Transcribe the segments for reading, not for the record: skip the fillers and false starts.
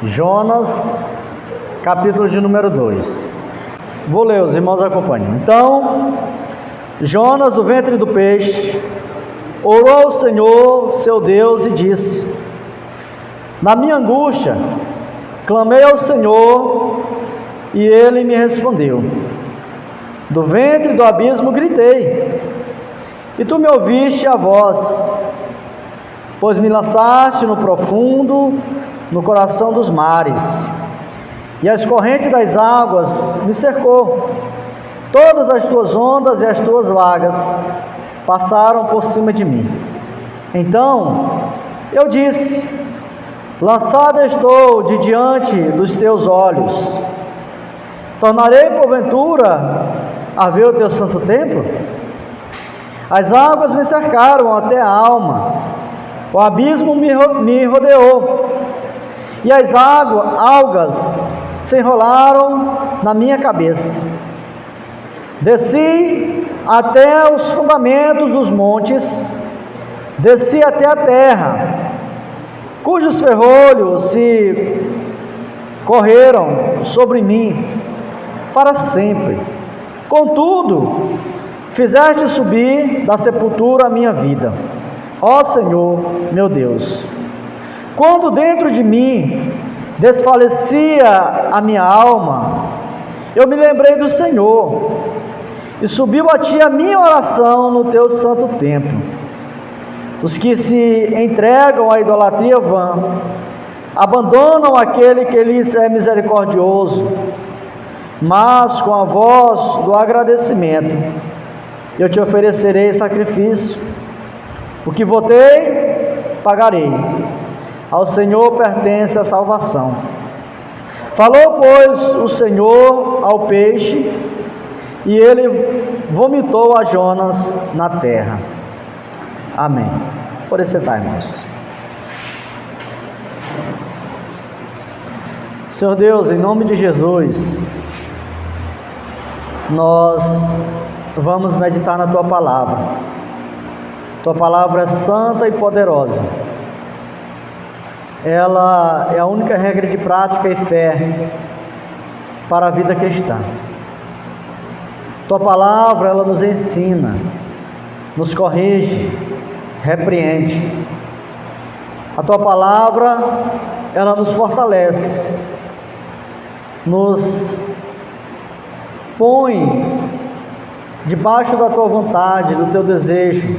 Jonas, capítulo de número 2. Vou ler, os irmãos acompanham. Então, Jonas, do ventre do peixe, orou ao Senhor, seu Deus, e disse: na minha angústia, clamei ao Senhor, e Ele me respondeu. Do ventre do abismo gritei, e Tu me ouviste a voz, pois me lançaste no profundo, no coração dos mares, e as correntes das águas me cercou. Todas as Tuas ondas e as Tuas vagas passaram por cima de mim. Então eu disse: lançado estou de diante dos Teus olhos. Tornarei porventura a ver o Teu santo templo? As águas me cercaram até a alma, o abismo me rodeou, e as algas se enrolaram na minha cabeça. Desci até os fundamentos dos montes, desci até a terra, cujos ferrolhos se correram sobre mim para sempre. Contudo, fizeste subir da sepultura a minha vida, ó Senhor, meu Deus. Quando dentro de mim desfalecia a minha alma, eu me lembrei do Senhor, e subiu a Ti a minha oração no Teu santo templo. Os que se entregam à idolatria vã, abandonam aquele que lhes é misericordioso, mas com a voz do agradecimento eu Te oferecerei sacrifício. O que votei, pagarei. Ao Senhor pertence a salvação. Falou, pois, o Senhor ao peixe, e ele vomitou a Jonas na terra. Amém. Pode sentar, irmãos. Senhor Deus, em nome de Jesus, nós vamos meditar na Tua palavra. Tua palavra é santa e poderosa. Ela é a única regra de prática e fé para a vida cristã. Tua palavra, ela nos ensina, nos corrige, repreende. A Tua palavra, ela nos fortalece, nos põe debaixo da Tua vontade, do Teu desejo.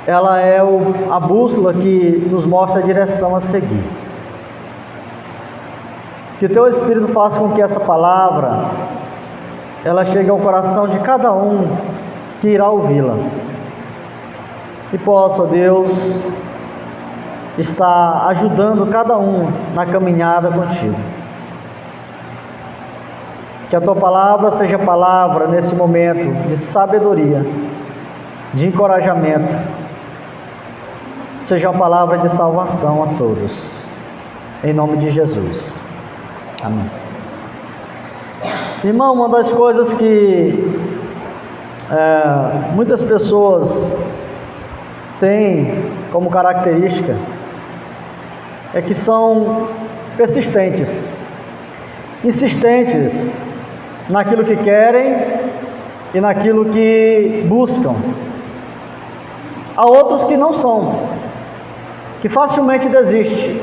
Ela é a bússola que nos mostra a direção a seguir. Que o Teu Espírito faça com que essa palavra ela chegue ao coração de cada um que irá ouvi-la, e possa, Deus, estar ajudando cada um na caminhada contigo. Que a Tua palavra seja palavra nesse momento de sabedoria, de encorajamento, seja uma palavra de salvação a todos, em nome de Jesus. Amém. Irmão, uma das coisas que muitas pessoas têm como característica é que são persistentes, insistentes naquilo que querem e naquilo que buscam. Há outros que não são, que facilmente desistem.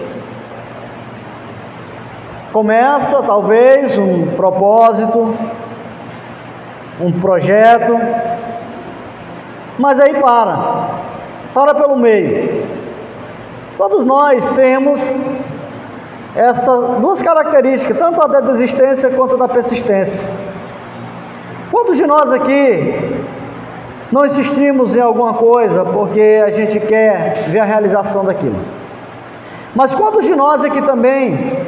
Começa talvez um propósito, um projeto, mas aí para pelo meio. Todos nós temos essas duas características, tanto a da desistência quanto a da persistência. Quantos de nós aqui não insistimos em alguma coisa porque a gente quer ver a realização daquilo? Mas quantos de nós aqui também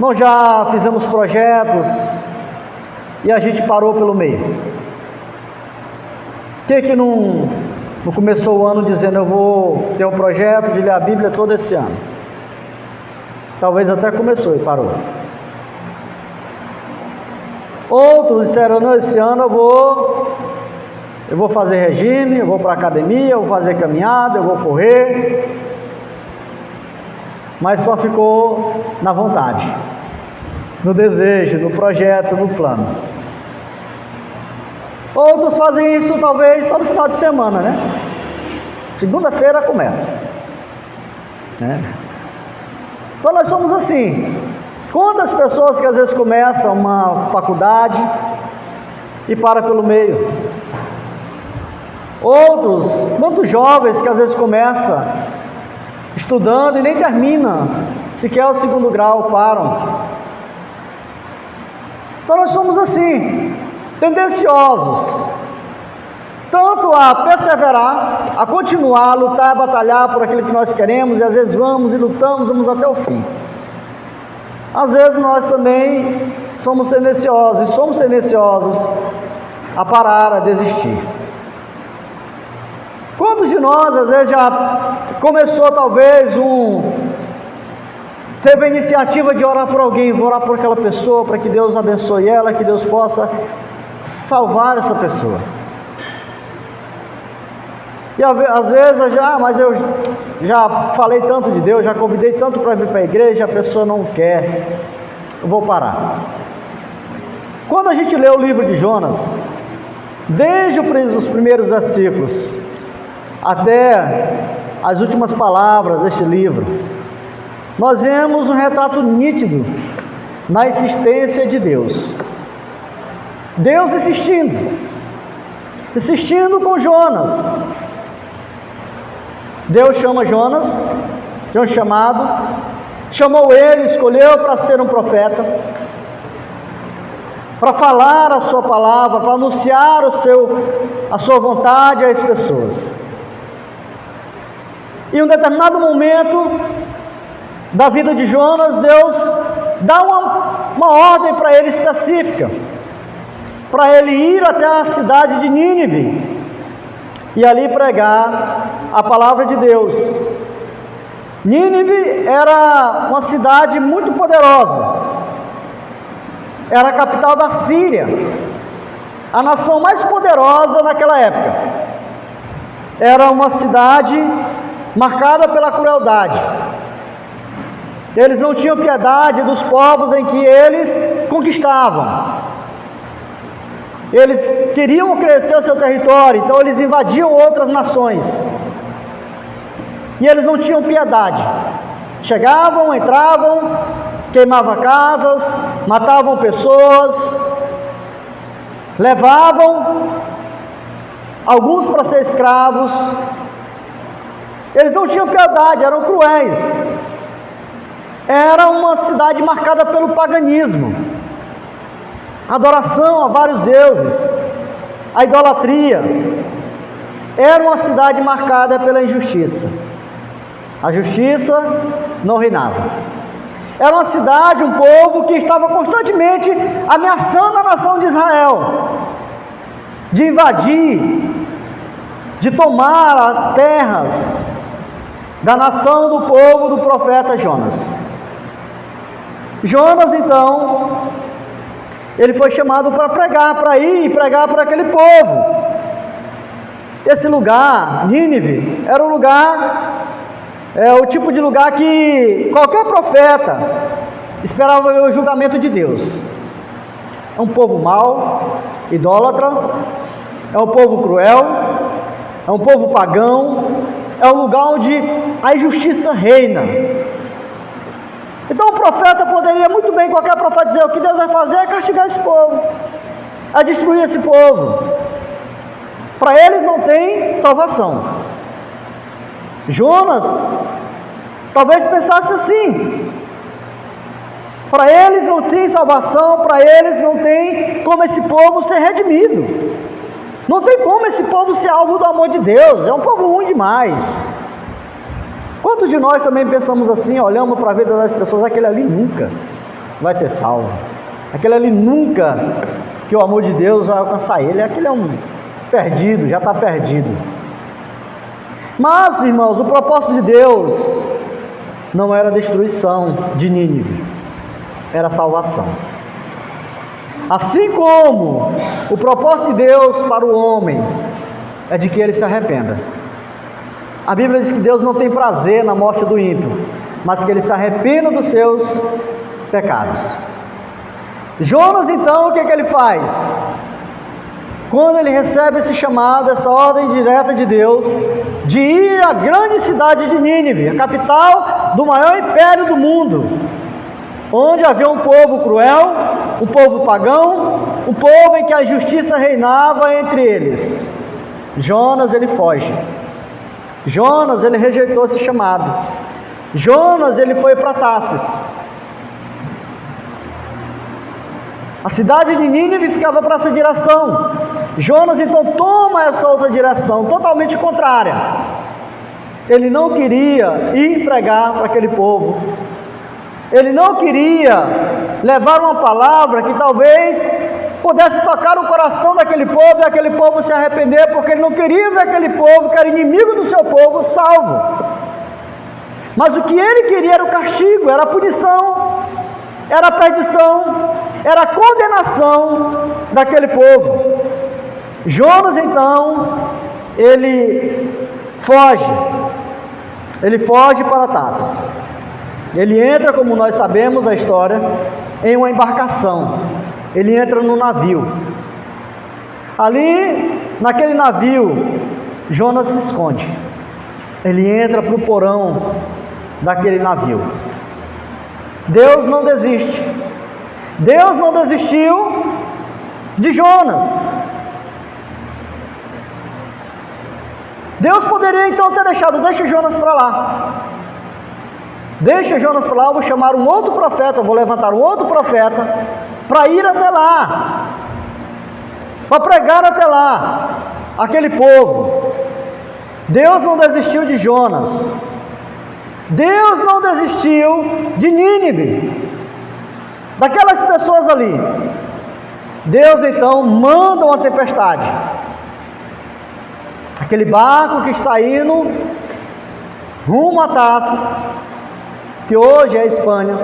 nós já fizemos projetos e a gente parou pelo meio? Quem que não começou o ano dizendo: eu vou ter um projeto de ler a Bíblia todo esse ano? Talvez até começou e parou. Outros disseram: não, esse ano eu vou fazer regime, eu vou para a academia, eu vou fazer caminhada, eu vou correr. mas só ficou na vontade, no desejo, no projeto, no plano. Outros fazem isso talvez todo final de semana, né? Segunda-feira começa, né? Então nós somos assim. Quantas pessoas que às vezes começam uma faculdade e param pelo meio? Outros, quantos jovens que às vezes começam estudando e nem termina sequer o segundo grau, param. Então nós somos assim, tendenciosos, tanto a perseverar, a continuar, a lutar, a batalhar por aquilo que nós queremos, e às vezes vamos e lutamos, vamos até o fim. Às vezes nós também somos tendenciosos a parar, a desistir. Quantos de nós às vezes já começou talvez teve a iniciativa de orar por alguém, vou orar por aquela pessoa, para que Deus abençoe ela, que Deus possa salvar essa pessoa. E às vezes mas eu já falei tanto de Deus, já convidei tanto para vir para a igreja, a pessoa não quer, eu vou parar. Quando a gente lê o livro de Jonas, desde os primeiros versículos até as últimas palavras deste livro, nós vemos um retrato nítido na insistência de Deus. Deus insistindo com Jonas. Deus chama Jonas, de um chamado, chamou ele, escolheu para ser um profeta, para falar a sua palavra, para anunciar a sua vontade às pessoas. E em um determinado momento da vida de Jonas, Deus dá uma ordem para ele específica, para ele ir até a cidade de Nínive e ali pregar a palavra de Deus. Nínive era uma cidade muito poderosa, era a capital da Síria, a nação mais poderosa naquela época. Era uma cidade marcada pela crueldade. Eles não tinham piedade dos povos em que eles conquistavam. Eles queriam crescer o seu território, então eles invadiam outras nações. E eles não tinham piedade. Chegavam, entravam, queimavam casas, matavam pessoas, levavam alguns para ser escravos. Eles não tinham piedade, eram cruéis. Era uma cidade marcada pelo paganismo, adoração a vários deuses, a idolatria. Era uma cidade marcada pela injustiça. A justiça não reinava. Era uma cidade, um povo que estava constantemente ameaçando a nação de Israel, de invadir, de tomar as terras da nação do povo do profeta Jonas. Jonas, então, ele foi chamado para pregar, para ir e pregar para aquele povo. Esse lugar, Nínive, era um lugar, o tipo de lugar que qualquer profeta esperava ver o julgamento de Deus. É um povo mau, idólatra, é um povo cruel, é um povo pagão, é um lugar onde a injustiça reina. Então o profeta poderia muito bem, qualquer profeta, dizer: o que Deus vai fazer é castigar esse povo, é destruir esse povo. Para eles não tem salvação. Jonas talvez pensasse assim: para eles não tem salvação, para eles não tem como esse povo ser redimido, não tem como esse povo ser alvo do amor de Deus, é um povo ruim demais. Quantos de nós também pensamos assim, olhamos para a vida das pessoas: aquele ali nunca vai ser salvo, aquele ali nunca que o amor de Deus vai alcançar ele, aquele é um perdido, já está perdido. Mas, irmãos, o propósito de Deus não era a destruição de Nínive, era a salvação. Assim como o propósito de Deus para o homem é de que ele se arrependa. A Bíblia diz que Deus não tem prazer na morte do ímpio, mas que ele se arrependa dos seus pecados. Jonas, então, o que ele faz? Quando ele recebe esse chamado, essa ordem direta de Deus, de ir à grande cidade de Nínive, a capital do maior império do mundo, onde havia um povo cruel, um povo pagão, um povo em que a injustiça reinava entre eles. Jonas, ele foge. Jonas, ele rejeitou esse chamado. Jonas, ele foi para Tarsis. A cidade de Nínive ficava para essa direção. Jonas então toma essa outra direção, totalmente contrária. Ele não queria ir pregar para aquele povo. Ele não queria levar uma palavra que talvez pudesse tocar o coração daquele povo e aquele povo se arrepender, porque ele não queria ver aquele povo, que era inimigo do seu povo, salvo. Mas o que ele queria era o castigo, era a punição, era a perdição, era a condenação daquele povo. Jonas, então, ele foge para Tarsis. Ele entra, como nós sabemos a história, em uma embarcação. Ele entra no navio. Ali, naquele navio, Jonas se esconde. Ele entra para o porão daquele navio. Deus não desiste. Deus não desistiu de Jonas. Deus poderia então ter deixado, deixa Jonas para lá. Deixa Jonas para lá, eu vou chamar um outro profeta, vou levantar um outro profeta para ir até lá, para pregar até lá, aquele povo. Deus não desistiu de Jonas. Deus não desistiu de Nínive, daquelas pessoas ali. Deus então manda uma tempestade. Aquele barco que está indo rumo a Tarsis, que hoje é a Espanha,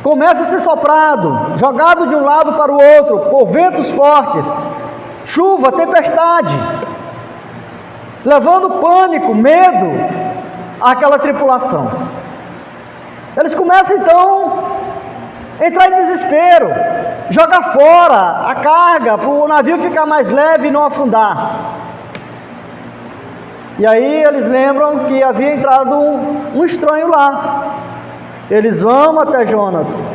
começa a ser soprado, jogado de um lado para o outro, por ventos fortes, chuva, tempestade, levando pânico, medo àquela tripulação. Eles começam então a entrar em desespero, jogar fora a carga para o navio ficar mais leve e não afundar. E aí eles lembram que havia entrado um estranho lá. Eles vão até Jonas.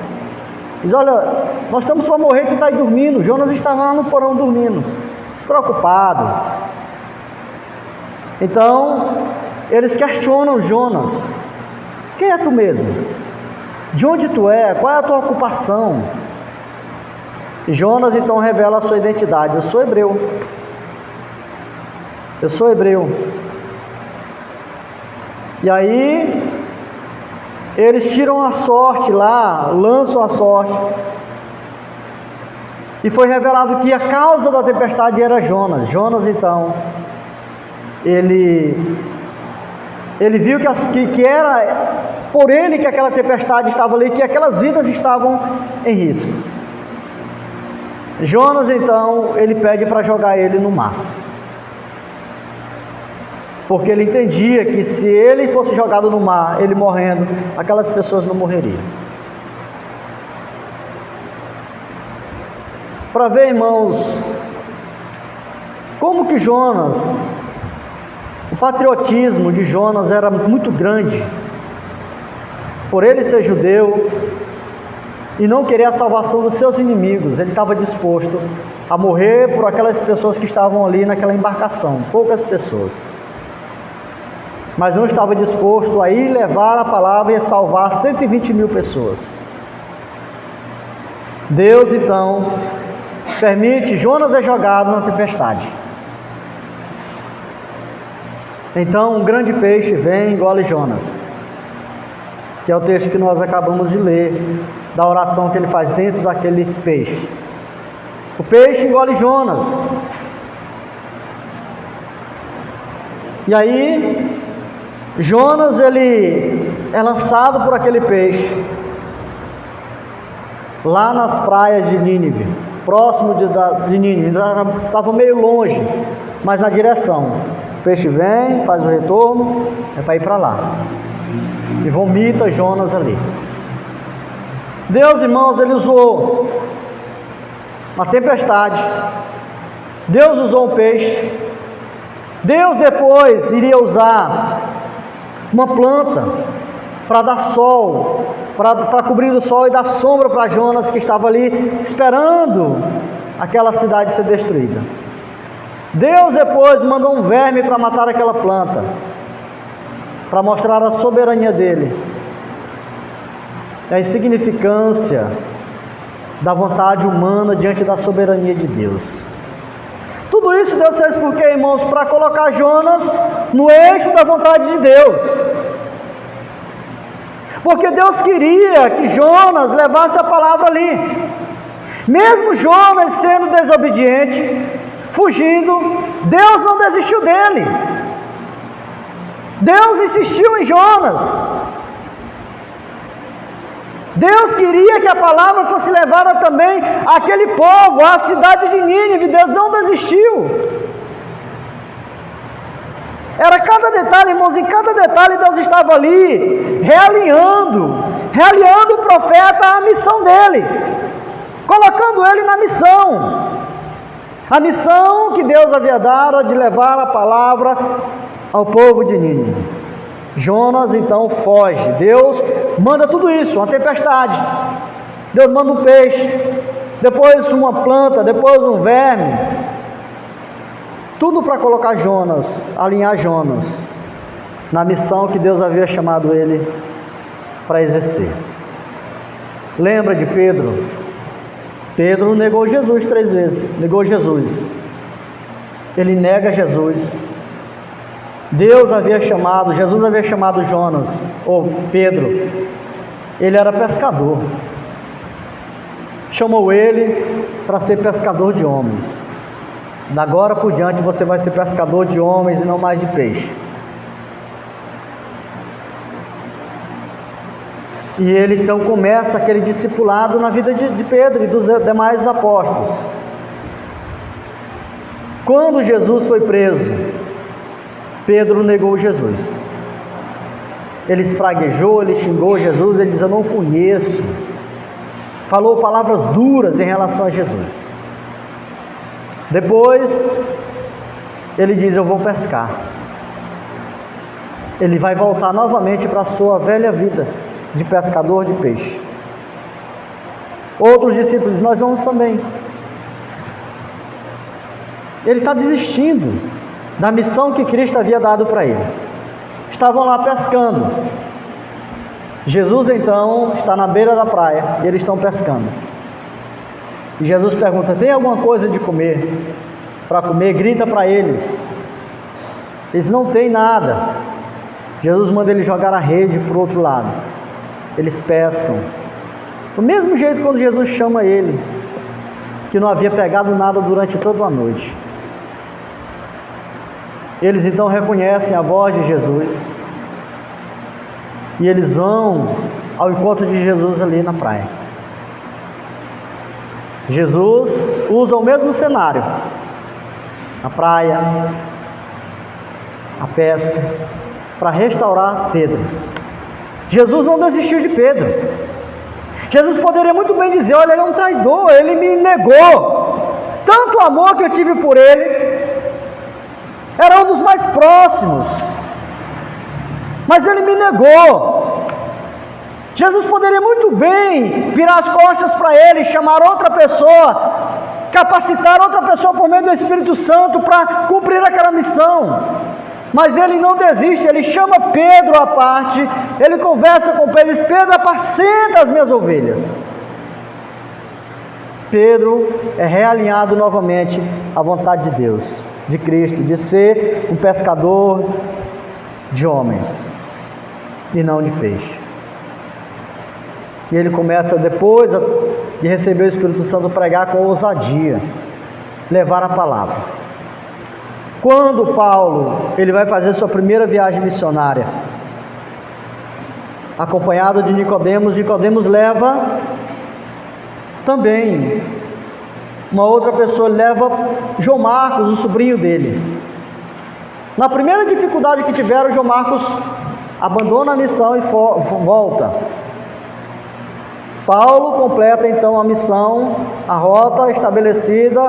Diz: olha, nós estamos para morrer, tu está aí dormindo. Jonas estava lá no porão dormindo, despreocupado. Então, eles questionam Jonas: quem é tu mesmo? De onde tu é? Qual é a tua ocupação? E Jonas então revela a sua identidade: eu sou hebreu. Eu sou hebreu. E aí, eles tiram a sorte lá, lançam a sorte. E foi revelado que a causa da tempestade era Jonas. Jonas, então, ele viu que era por ele que aquela tempestade estava ali, que aquelas vidas estavam em risco. Jonas, então, ele pede para jogar ele no mar. Porque ele entendia que se ele fosse jogado no mar, ele morrendo, aquelas pessoas não morreriam. Para ver, irmãos, como que Jonas, o patriotismo de Jonas era muito grande, por ele ser judeu e não querer a salvação dos seus inimigos. Ele estava disposto a morrer por aquelas pessoas que estavam ali naquela embarcação, poucas pessoas. Mas não estava disposto a ir levar a palavra e a salvar 120 mil pessoas. Deus então permite, Jonas é jogado na tempestade. Então um grande peixe vem e engole Jonas, que é o texto que nós acabamos de ler, da oração que ele faz dentro daquele peixe. O peixe engole Jonas. E aí Jonas, ele é lançado por aquele peixe lá nas praias de Nínive, próximo de Nínive. Estava meio longe, mas na direção. O peixe vem, faz o retorno, é para ir para lá. e vomita Jonas ali. Deus, irmãos, Ele usou uma tempestade, Deus usou um peixe, Deus depois iria usar uma planta para dar sol, para cobrir o sol e dar sombra para Jonas, que estava ali esperando aquela cidade ser destruída. Deus depois mandou um verme para matar aquela planta, para mostrar a soberania dele, a insignificância da vontade humana diante da soberania de Deus. Tudo isso Deus fez por quê, irmãos? Para colocar Jonas no eixo da vontade de Deus. Porque Deus queria que Jonas levasse a palavra ali. Mesmo Jonas sendo desobediente, fugindo, Deus não desistiu dele. Deus insistiu em Jonas. Deus queria que a palavra fosse levada também àquele povo, à cidade de Nínive. Deus não desistiu. Era cada detalhe, irmãos, em cada detalhe Deus estava ali, realinhando o profeta à missão dele, colocando ele na missão. A missão que Deus havia dado de levar a palavra ao povo de Nínive. Jonas então foge, Deus manda tudo isso, uma tempestade, Deus manda um peixe, depois uma planta, depois um verme, tudo para colocar Jonas, alinhar Jonas na missão que Deus havia chamado ele para exercer. Lembra de Pedro? Pedro negou Jesus 3 vezes, negou Jesus, ele nega Jesus. Jesus havia chamado Jonas, ou Pedro, ele era pescador, chamou ele para ser pescador de homens. Da agora por diante você vai ser pescador de homens e não mais de peixe. E ele então começa aquele discipulado na vida de Pedro e dos demais apóstolos. Quando Jesus foi preso, Pedro negou Jesus. Ele espraguejou, ele xingou Jesus, ele diz: eu não conheço. Falou palavras duras em relação a Jesus. Depois, ele diz: eu vou pescar. Ele vai voltar novamente para a sua velha vida de pescador de peixe. Outros discípulos: nós vamos também. Ele está desistindo da missão que Cristo havia dado para ele. Estavam lá pescando. Jesus então está na beira da praia e eles estão pescando. E Jesus pergunta: tem alguma coisa de comer? Para comer, grita para eles. Eles não têm nada. Jesus manda eles jogar a rede para o outro lado. Eles pescam. Do mesmo jeito quando Jesus chama ele, que não havia pegado nada durante toda a noite. Eles então reconhecem a voz de Jesus e eles vão ao encontro de Jesus ali na praia. Jesus usa o mesmo cenário, a praia, a pesca, para restaurar Pedro. Jesus não desistiu de Pedro. Jesus poderia muito bem dizer: olha, ele é um traidor, ele me negou. Tanto amor que eu tive por ele, era um dos mais próximos, mas ele me negou. Jesus poderia muito bem virar as costas para ele, chamar outra pessoa, capacitar outra pessoa por meio do Espírito Santo para cumprir aquela missão, mas ele não desiste. Ele chama Pedro à parte, ele conversa com Pedro, diz: Pedro, apacenta as minhas ovelhas. Pedro é realinhado novamente à vontade de Deus, de Cristo, de ser um pescador de homens e não de peixe. E ele começa, depois de receber o Espírito Santo, a pregar com ousadia, levar a palavra. Quando Paulo ele vai fazer sua primeira viagem missionária, acompanhado de Nicodemos, Nicodemos leva também uma outra pessoa, leva João Marcos, o sobrinho dele. Na primeira dificuldade que tiveram, João Marcos abandona a missão e volta. Paulo completa então a missão, a rota estabelecida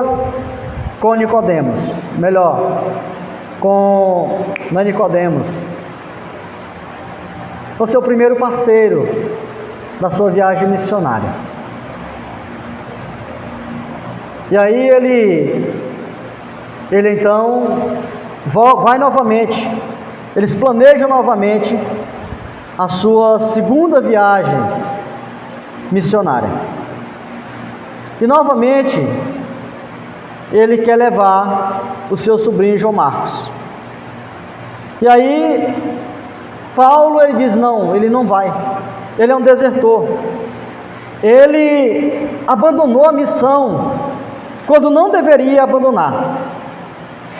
com Nicodemos, não é Nicodemos, o seu primeiro parceiro da sua viagem missionária. E aí ele então vai novamente, eles planejam novamente a sua segunda viagem missionária. E novamente ele quer levar o seu sobrinho João Marcos. E aí Paulo ele diz não, ele não vai. Ele é um desertor. Ele abandonou a missão quando não deveria abandonar.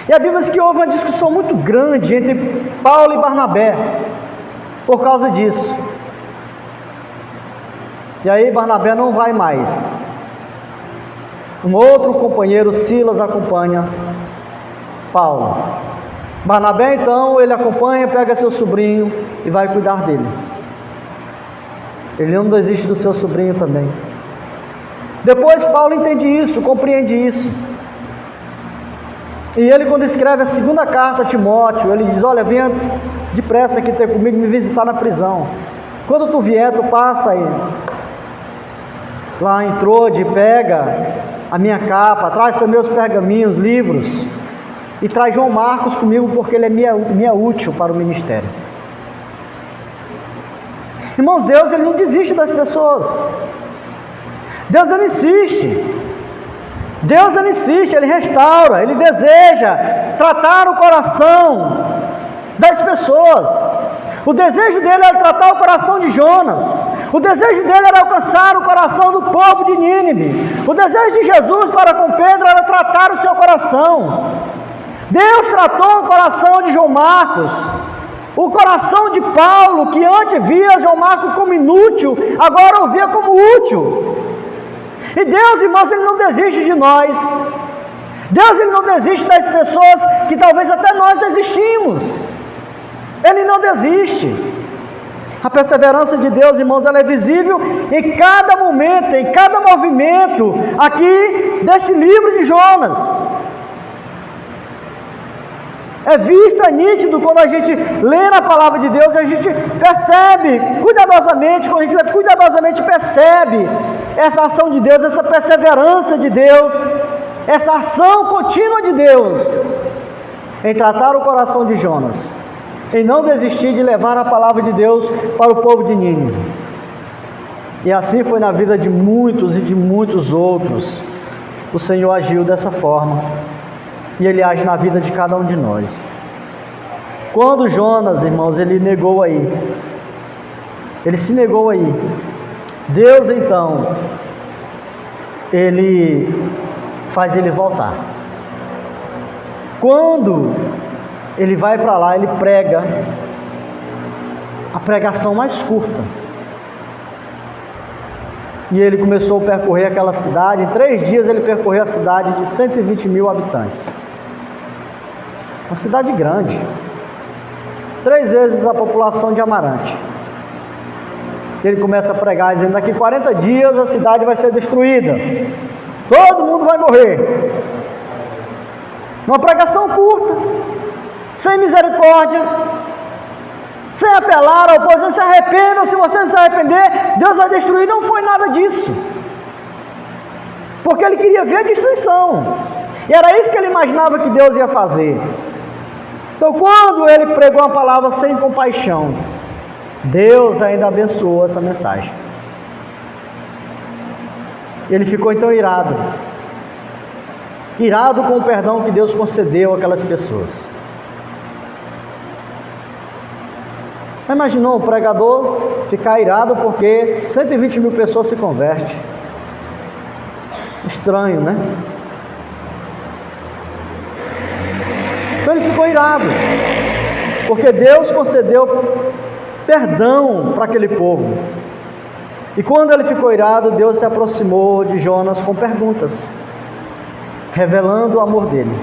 E a Bíblia diz que houve uma discussão muito grande entre Paulo e Barnabé por causa disso. E aí Barnabé não vai mais. Um outro companheiro, Silas, acompanha Paulo. Barnabé então, ele acompanha, pega seu sobrinho e vai cuidar dele. Ele não desiste do seu sobrinho também. Depois Paulo entende isso, compreende isso. E ele, quando escreve a segunda carta a Timóteo, ele diz: olha, venha depressa aqui ter comigo, me visitar na prisão. Quando tu vier, tu passa aí lá em Trode, pega a minha capa, traz os meus pergaminhos, livros, e traz João Marcos comigo, porque ele é minha útil para o ministério. Irmãos, Deus ele não desiste das pessoas. Deus ele insiste. Deus ele insiste, ele restaura, ele deseja tratar o coração das pessoas. O desejo dele era tratar o coração de Jonas. O desejo dele era alcançar o coração do povo de Nínive. O desejo de Jesus para com Pedro era tratar o seu coração. Deus tratou o coração de João Marcos. O coração de Paulo, que antes via João Marcos como inútil, agora o via como útil. E Deus, irmãos, ele não desiste de nós. Deus ele não desiste das pessoas que talvez até nós desistimos. Ele não desiste. A perseverança de Deus, irmãos, ela é visível em cada momento, em cada movimento aqui deste livro de Jonas. É visto, é nítido quando a gente lê na palavra de Deus e a gente percebe cuidadosamente, quando a gente lê cuidadosamente, percebe essa ação de Deus, essa perseverança de Deus, essa ação contínua de Deus em tratar o coração de Jonas, em não desistir de levar a palavra de Deus para o povo de Nínive. E assim foi na vida de muitos e de muitos outros. O Senhor agiu dessa forma. E Ele age na vida de cada um de nós. Quando Jonas, irmãos, ele negou aí, ele se negou aí, Deus então, Ele faz ele voltar. Quando ele vai para lá, ele prega a pregação mais curta. E ele começou a percorrer aquela cidade. Em 3 dias ele percorreu a cidade de 120 mil habitantes. Uma cidade grande, 3 vezes a população de Amarante. Ele começa a pregar dizendo: daqui 40 dias a cidade vai ser destruída, todo mundo vai morrer. Uma pregação curta, sem misericórdia, sem apelar ao povo: se arrependam, se você não se arrepender, Deus vai destruir. Não foi nada disso, porque ele queria ver a destruição, e era isso que ele imaginava que Deus ia fazer. Então, quando ele pregou uma palavra sem compaixão, Deus ainda abençoou essa mensagem. Ele ficou então irado com o perdão que Deus concedeu àquelas pessoas. Imaginou um pregador ficar irado porque 120 mil pessoas se convertem? Estranho, né? Então ele ficou irado, porque Deus concedeu perdão para aquele povo. E quando ele ficou irado, Deus se aproximou de Jonas com perguntas, revelando o amor dele.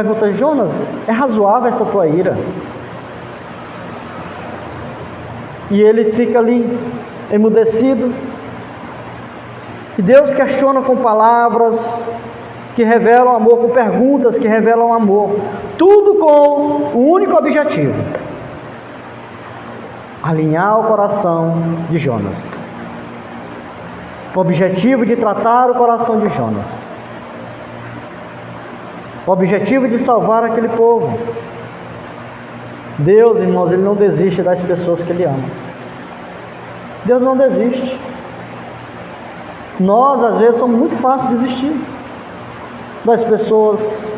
pergunta: Jonas, é razoável essa tua ira? E ele fica ali, emudecido. E Deus questiona com palavras que revelam amor, com perguntas que revelam amor. Tudo com o único objetivo: alinhar o coração de Jonas. O objetivo de tratar o coração de Jonas. O objetivo de salvar aquele povo. Deus, irmãos, Ele não desiste das pessoas que Ele ama. Deus não desiste. Nós, às vezes, somos muito fáceis de desistir das pessoas.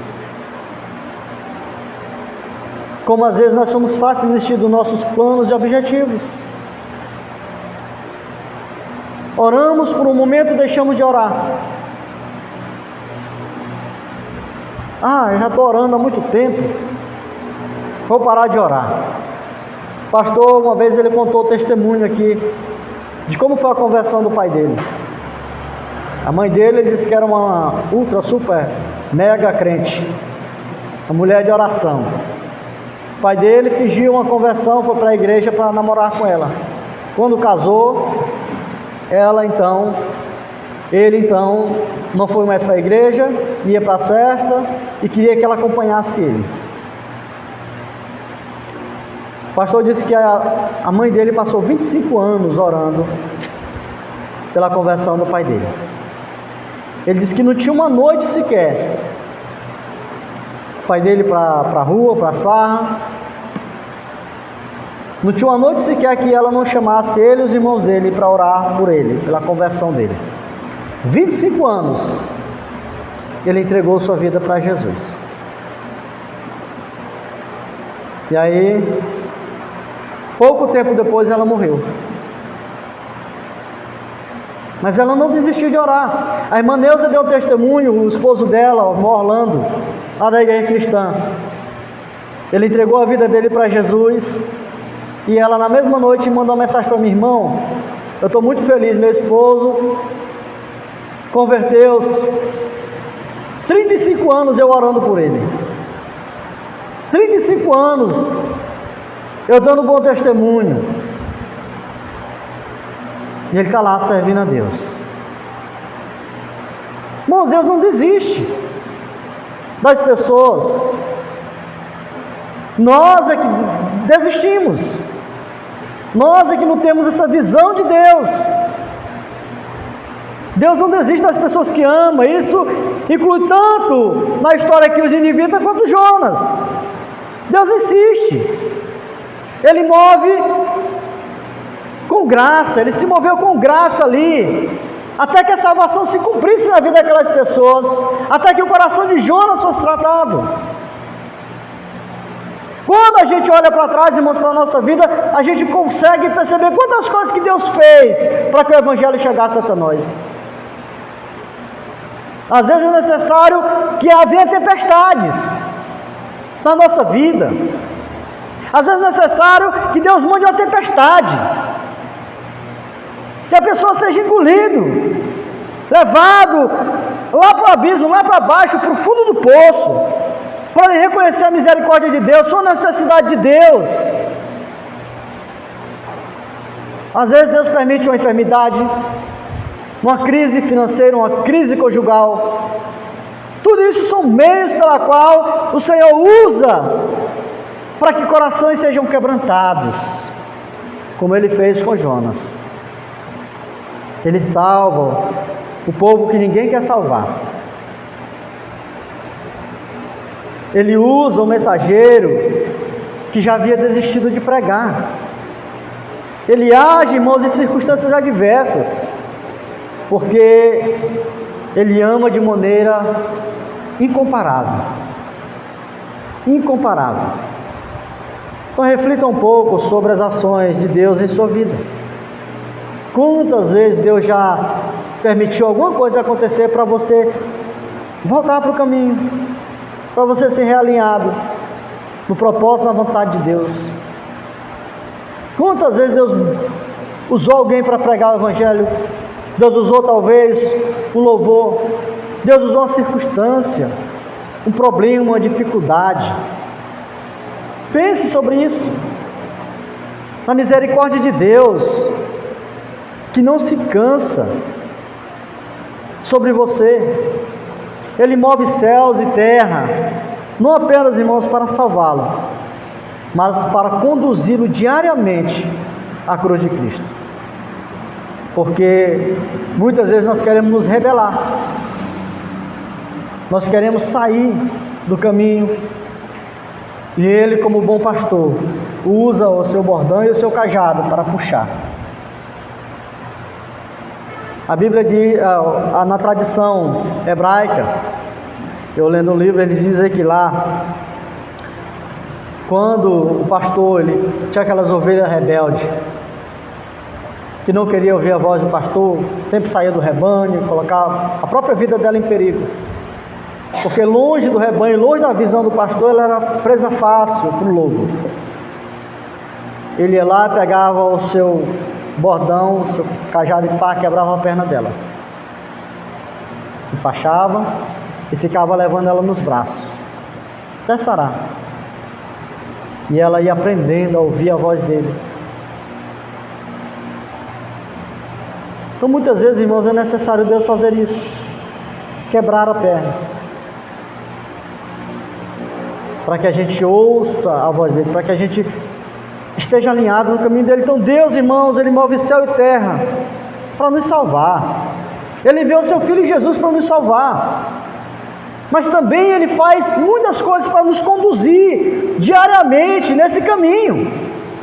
Como às vezes nós somos fáceis de desistir dos nossos planos e objetivos. Oramos por um momento e deixamos de orar. Eu já estou orando há muito tempo, vou parar de orar. O pastor, uma vez, ele contou o testemunho aqui de como foi a conversão do pai dele. A mãe dele, ele disse que era uma ultra, super, mega crente, uma mulher de oração. O pai dele fingiu uma conversão, foi para a igreja para namorar com ela. Quando casou, ele então não foi mais para a igreja, ia para as festas e queria que ela acompanhasse ele. O pastor disse que a mãe dele passou 25 anos orando pela conversão do pai dele. Ele disse que não tinha uma noite sequer o pai dele para a rua, para as farras. Não tinha uma noite sequer que ela não chamasse ele e os irmãos dele para orar por ele, pela conversão dele. 25 anos ele entregou sua vida para Jesus. E aí, pouco tempo depois, ela morreu. Mas ela não desistiu de orar. A irmã Neuza deu testemunho, o esposo dela, o irmão Orlando, lá da igreja cristã. Ele entregou a vida dele para Jesus. E ela, na mesma noite, mandou uma mensagem para mim: irmão, eu estou muito feliz, meu esposo converteu-se. 35 anos eu orando por ele. 35 anos eu dando bom testemunho. E ele está lá servindo a Deus. Irmãos, Deus não desiste das pessoas. Nós é que desistimos. Nós é que não temos essa visão de Deus. Deus não desiste das pessoas que ama. Isso inclui tanto na história aqui os ninivitas quanto Jonas. Deus insiste. Ele move com graça. Ele se moveu com graça ali, até que a salvação se cumprisse na vida daquelas pessoas, até que o coração de Jonas fosse tratado. Quando a gente olha para trás, irmãos, para a nossa vida, a gente consegue perceber quantas coisas que Deus fez para que o Evangelho chegasse até nós. Às vezes é necessário que haja tempestades na nossa vida. Às vezes é necessário que Deus mande uma tempestade, que a pessoa seja engolido, levado lá para o abismo, lá para baixo, para o fundo do poço, para ele reconhecer a misericórdia de Deus, sua necessidade de Deus. Às vezes Deus permite uma enfermidade, uma crise financeira, uma crise conjugal. Tudo isso são meios pela qual o Senhor usa para que corações sejam quebrantados, como Ele fez com Jonas. Ele salva o povo que ninguém quer salvar. Ele usa o mensageiro que já havia desistido de pregar. Ele age, irmãos, em circunstâncias adversas, porque Ele ama de maneira incomparável. Incomparável. Então reflita um pouco sobre as ações de Deus em sua vida. Quantas vezes Deus já permitiu alguma coisa acontecer para você voltar para o caminho, para você ser realinhado no propósito, na vontade de Deus? Quantas vezes Deus usou alguém para pregar o Evangelho? Deus usou talvez um louvor, Deus usou uma circunstância, um problema, uma dificuldade. Pense sobre isso. Na misericórdia de Deus, que não se cansa sobre você. Ele move céus e terra, não apenas, irmãos, para salvá-lo, mas para conduzi-lo diariamente à cruz de Cristo. Porque muitas vezes nós queremos nos rebelar, nós queremos sair do caminho, e Ele, como bom pastor, usa o seu bordão e o seu cajado para puxar. A Bíblia diz, na tradição hebraica, eu lendo um livro, ele diz que lá, quando o pastor, ele tinha aquelas ovelhas rebeldes, que não queria ouvir a voz do pastor, sempre saía do rebanho, colocava a própria vida dela em perigo, porque longe do rebanho, longe da visão do pastor, ela era presa fácil para o lobo. Ele ia lá, pegava o seu bordão, o seu cajado de pá, quebrava a perna dela, enfaixava e ficava levando ela nos braços, até sarar. E ela ia aprendendo a ouvir a voz dele. Então muitas vezes, irmãos, é necessário Deus fazer isso, quebrar a perna, para que a gente ouça a voz dele, para que a gente esteja alinhado no caminho dele. Então Deus, irmãos, Ele move céu e terra para nos salvar. Ele enviou seu Filho Jesus para nos salvar, mas também Ele faz muitas coisas para nos conduzir diariamente nesse caminho,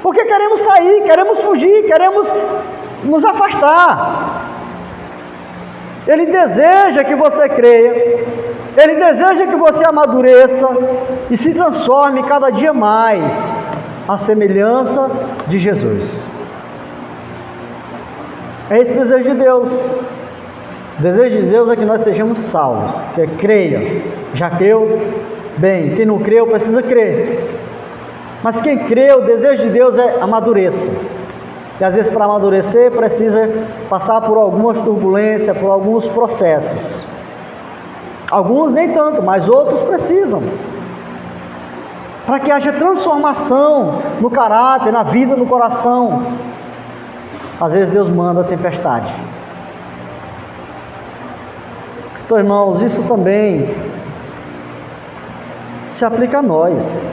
porque queremos sair, queremos fugir, queremos nos afastar. Ele deseja que você creia, Ele deseja que você amadureça e se transforme cada dia mais à semelhança de Jesus. É esse o desejo de Deus. O desejo de Deus é que nós sejamos salvos, que creia. Já creu? Bem. Quem não creu precisa crer. Mas quem crê, o desejo de Deus é amadureça. E às vezes para amadurecer precisa passar por algumas turbulências, por alguns processos. Alguns nem tanto, mas outros precisam. Para que haja transformação no caráter, na vida, no coração. Às vezes Deus manda a tempestade. Então, irmãos, isso também se aplica a nós.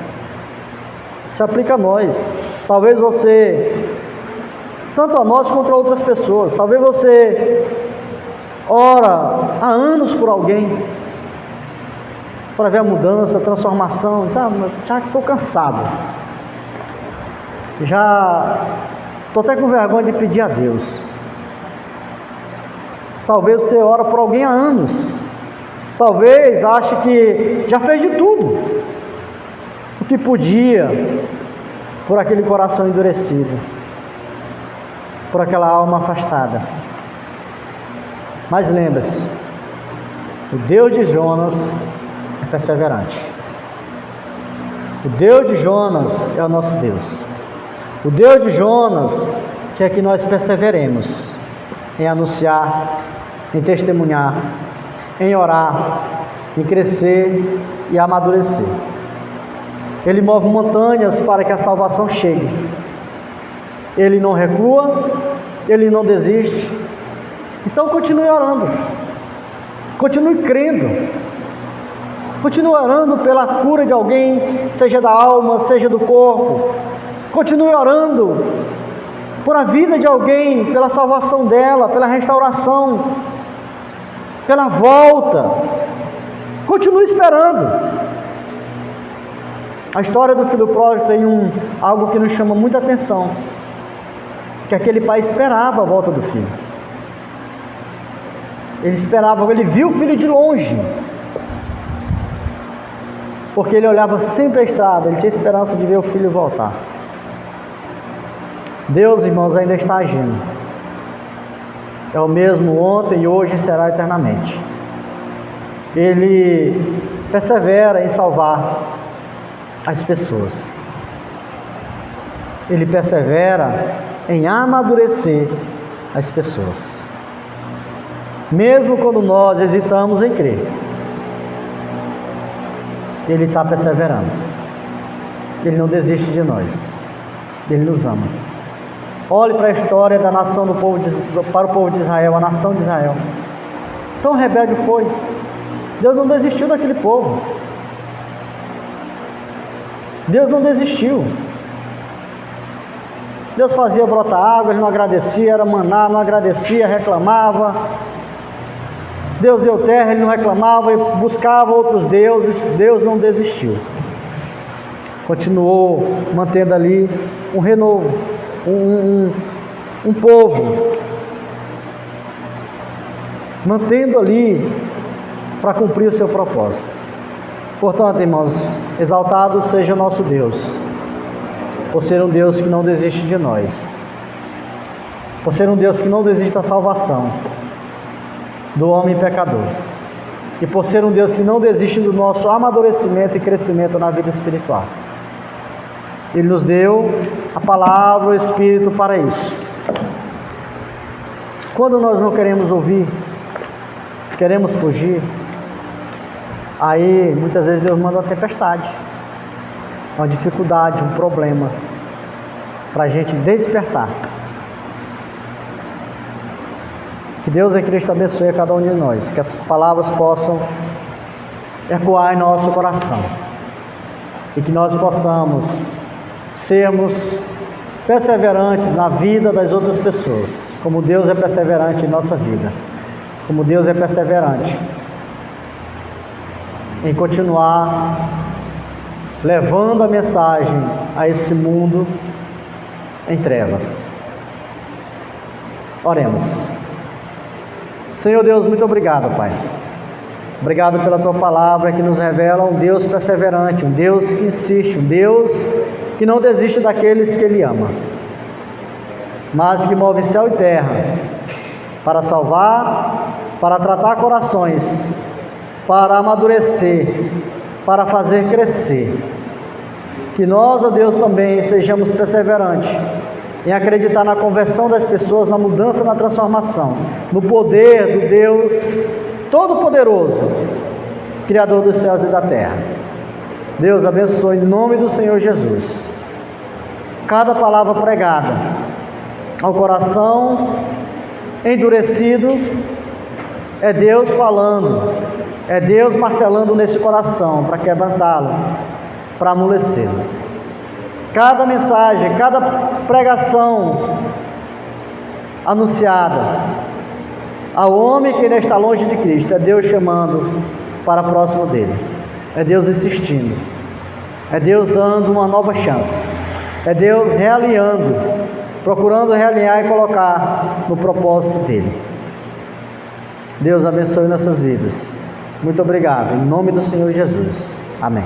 Se aplica a nós. Talvez você, tanto a nós quanto a outras pessoas, talvez você ora há anos por alguém, para ver a mudança, a transformação, diz, já estou cansado, já estou até com vergonha de pedir a Deus. Talvez você ora por alguém há anos, talvez ache que já fez de tudo o que podia por aquele coração endurecido, por aquela alma afastada. Mas lembre-se, o Deus de Jonas é perseverante. O Deus de Jonas é o nosso Deus. O Deus de Jonas quer que nós perseveremos em anunciar, em testemunhar, em orar, em crescer e amadurecer. Ele move montanhas para que a salvação chegue. Ele não recua, Ele não desiste. Então continue orando, continue crendo, continue orando pela cura de alguém, seja da alma, seja do corpo. Continue orando por a vida de alguém, pela salvação dela, pela restauração, pela volta. Continue esperando. A história do filho pródigo tem algo que nos chama muita atenção, que aquele pai esperava a volta do filho. Ele esperava, ele viu o filho de longe, porque ele olhava sempre a estrada, ele tinha esperança de ver o filho voltar. Deus, irmãos, ainda está agindo. É o mesmo ontem e hoje e será eternamente. Ele persevera em salvar as pessoas. Ele persevera em amadurecer as pessoas. Mesmo quando nós hesitamos em crer. Ele está perseverando. Ele não desiste de nós. Ele nos ama. Olhe para a história da nação para o povo de Israel, a nação de Israel. Tão rebelde foi. Deus não desistiu daquele povo. Deus não desistiu. Deus fazia brotar água, ele não agradecia, era maná, não agradecia, reclamava. Deus deu terra, ele não reclamava e buscava outros deuses. Deus não desistiu. Continuou mantendo ali um renovo, um povo, mantendo ali para cumprir o seu propósito. Portanto, irmãos, exaltado seja o nosso Deus, por ser um Deus que não desiste de nós, por ser um Deus que não desiste da salvação do homem pecador, e por ser um Deus que não desiste do nosso amadurecimento e crescimento na vida espiritual. Ele nos deu a palavra, o Espírito para isso. Quando nós não queremos ouvir, queremos fugir, aí muitas vezes Deus manda uma tempestade, uma dificuldade, um problema, para a gente despertar. Que Deus e Cristo abençoe a cada um de nós, que essas palavras possam ecoar em nosso coração, e que nós possamos sermos perseverantes na vida das outras pessoas, como Deus é perseverante em nossa vida, como Deus é perseverante em continuar levando a mensagem a esse mundo em trevas. Oremos. Senhor Deus, muito obrigado, Pai. Obrigado pela Tua palavra que nos revela um Deus perseverante, um Deus que insiste, um Deus que não desiste daqueles que Ele ama, mas que move céu e terra para salvar, para tratar corações, para amadurecer, para fazer crescer. Que nós, ó Deus, também sejamos perseverantes em acreditar na conversão das pessoas, na mudança, na transformação, no poder do Deus Todo-Poderoso, Criador dos céus e da terra. Deus abençoe em nome do Senhor Jesus cada palavra pregada ao coração endurecido. É Deus falando, é Deus martelando nesse coração para quebrantá-lo, para amolecê-lo. Cada mensagem, cada pregação anunciada ao homem que ainda está longe de Cristo, é Deus chamando para próximo dele, é Deus insistindo, é Deus dando uma nova chance, é Deus realinhando, procurando realinhar e colocar no propósito dele. Deus abençoe nossas vidas. Muito obrigado, em nome do Senhor Jesus. Amém.